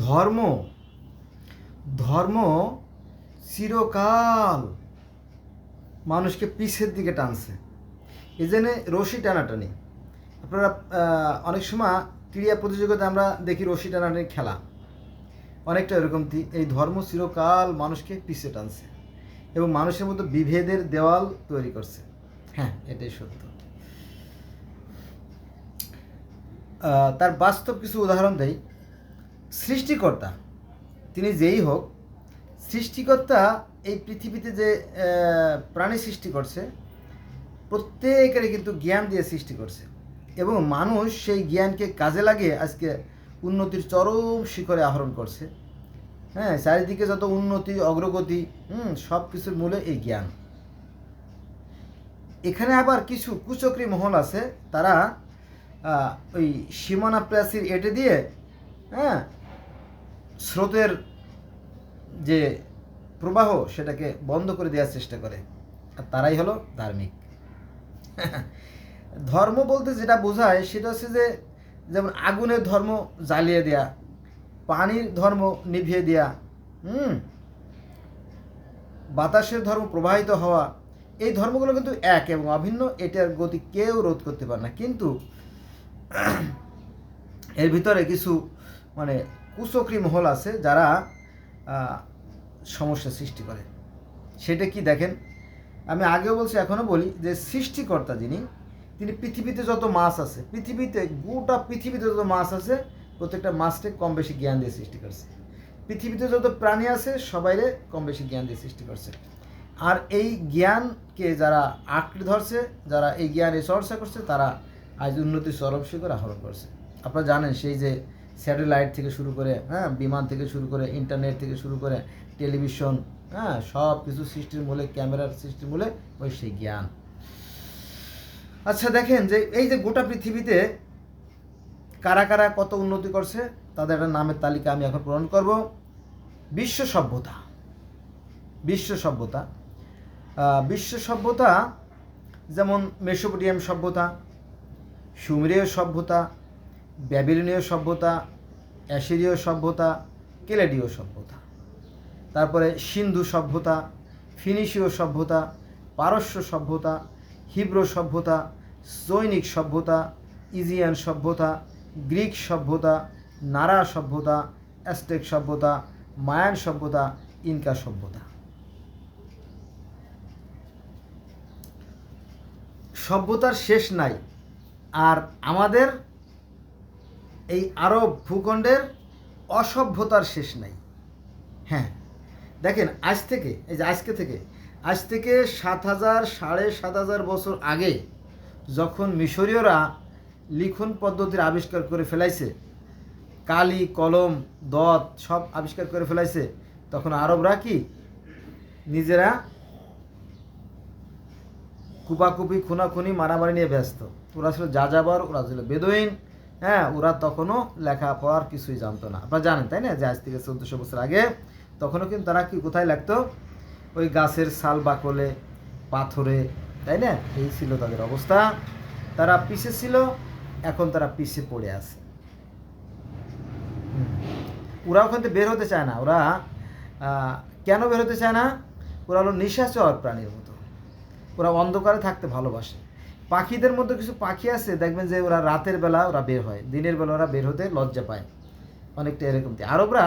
ধর্ম ধর্ম চিরকাল মানুষকে পিছের দিকে টানছে। এই জন্যে রশি টানাটানি, আপনারা অনেক সময় ক্রীড়া প্রতিযোগিতায় আমরা দেখি রশি টানাটানি খেলা, অনেকটা এরকম। এই ধর্ম চিরকাল মানুষকে পিছে টানছে এবং মানুষের মধ্যে বিভেদের দেওয়াল তৈরি করছে। হ্যাঁ, এটাই সত্য। তার বাস্তব কিছু উদাহরণ দেই। সৃষ্টিকর্তা, তিনি যেই হোক, সৃষ্টিকর্তা এই পৃথিবীতে যে প্রাণী সৃষ্টি করছে প্রত্যেকেরই কিন্তু জ্ঞান দিয়ে সৃষ্টি করছে এবং মানুষ সেই জ্ঞানকে কাজে লাগিয়ে আজকে উন্নতির চরম শিখরে আহরণ করছে। হ্যাঁ, চারিদিকে যত উন্নতি অগ্রগতি সব কিছুর মূলে এই জ্ঞান। এখানে আবার কিছু কুচক্রী মহল আছে, তারা ওই সীমানা প্রাচীর এঁটে দিয়ে স্রোতের যে প্রবাহ সেটাকে বন্ধ করে দেওয়ার চেষ্টা করে, আর তারাই হলো ধার্মিক। ধর্ম বলতে যেটা বোঝায় সেটা হচ্ছে যে, যেমন আগুনের ধর্ম জ্বালিয়ে দেয়া, পানির ধর্ম নিভিয়ে দেয়া, বাতাসের ধর্ম প্রবাহিত হওয়া, এই ধর্মগুলো কিন্তু এক এবং অভিন্ন। এটার গতি কেউ রোধ করতে পারে না। কিন্তু এর ভিতরে কিছু মানে কুচক্রী মহল আছে যারা সমস্যা সৃষ্টি করে। সেটা কি দেখেন, আমি আগেও বলছি এখনও বলি যে সৃষ্টিকর্তা যিনি, তিনি পৃথিবীতে যত মাছ আছে, গোটা পৃথিবীতে যত মাছ আছে প্রত্যেকটা মাছকে কম বেশি জ্ঞান দিয়ে সৃষ্টি করছে। পৃথিবীতে যত প্রাণী আছে সবাইরে কম বেশি জ্ঞান দিয়ে সৃষ্টি করছে। আর এই জ্ঞানকে যারা আঁকড়ে ধরছে, যারা এই জ্ঞানে চর্চা করছে, তারা আজ উন্নতির চরম শিখর আহরণ করছে। আপনারা জানেন সেই যে স্যাটেলাইট থেকে শুরু করে, বিমান থেকে শুরু করে, ইন্টারনেট থেকে শুরু করে, টেলিভিশন, সব কিছু সৃষ্টির মূলে, ক্যামেরার সৃষ্টির মূলে ওই সেই জ্ঞান। আচ্ছা দেখেন যে এই যে গোটা পৃথিবীতে কারা কারা কত উন্নতি করছে তাদের একটা নামের তালিকা আমি এখন পূরণ করব। বিশ্ব সভ্যতা যেমন মেসোপটেমিয়ান সভ্যতা, সুমেরীয় সভ্যতা, ব্যাবিলনীয় সভ্যতা, অ্যাসিরীয় সভ্যতা, কেলেডীয় সভ্যতা, তারপরে সিন্ধু সভ্যতা, ফিনিশীয় সভ্যতা, পারস্য সভ্যতা, হিব্রু সভ্যতা, জৈনিক সভ্যতা, ইজিয়ান সভ্যতা, গ্রিক সভ্যতা, নারা সভ্যতা, অ্যাজটেক সভ্যতা, মায়ান সভ্যতা, ইনকা সভ্যতা। সভ্যতার শেষ নাই। আর আমাদের এই আরব ভূখণ্ডের অসভ্যতার শেষ নাই। হ্যাঁ, দেখেন আজ থেকে 7,000-7,500 বছর আগে যখন মিশরীয়রা লিখন পদ্ধতির আবিষ্কার করে ফেলাইছে, কালি, কলম, দত সব আবিষ্কার করে ফেলাইছে, তখন আরবরা কি নিজেরা কুপাকুপি, খুনাখুনি, মারামারি নিয়ে ব্যস্ত। ওরা ছিল যাযাবর, ওরা ছিল বেদুইন। ওরা তখনও লেখাপড়ার কিছুই জানতো না। আপনারা জানেন তাই না, যে আজ থেকে 1400 বছর আগে তখনও কিন্তু তারা কি কোথায় লাগতো, ওই গাছের ছাল বাকলে, পাথরে, তাই না, এই ছিল তাদের অবস্থা। তারা পিছে ছিল, এখন তারা পিছে পড়ে আছে। ওরা ওখান থেকে বের হতে চায় না। ওরা কেন বের হতে চায় না? ওরা হলো নিশাচর প্রাণীর মতো, ওরা অন্ধকারে থাকতে ভালোবাসে। পাখিদের মধ্যে কিছু পাখি আছে দেখবেন যে ওরা রাতের বেলা ওরা বের হয়, দিনের বেলা ওরা বের হতে লজ্জা পায়, অনেকটা এরকম। আরবরা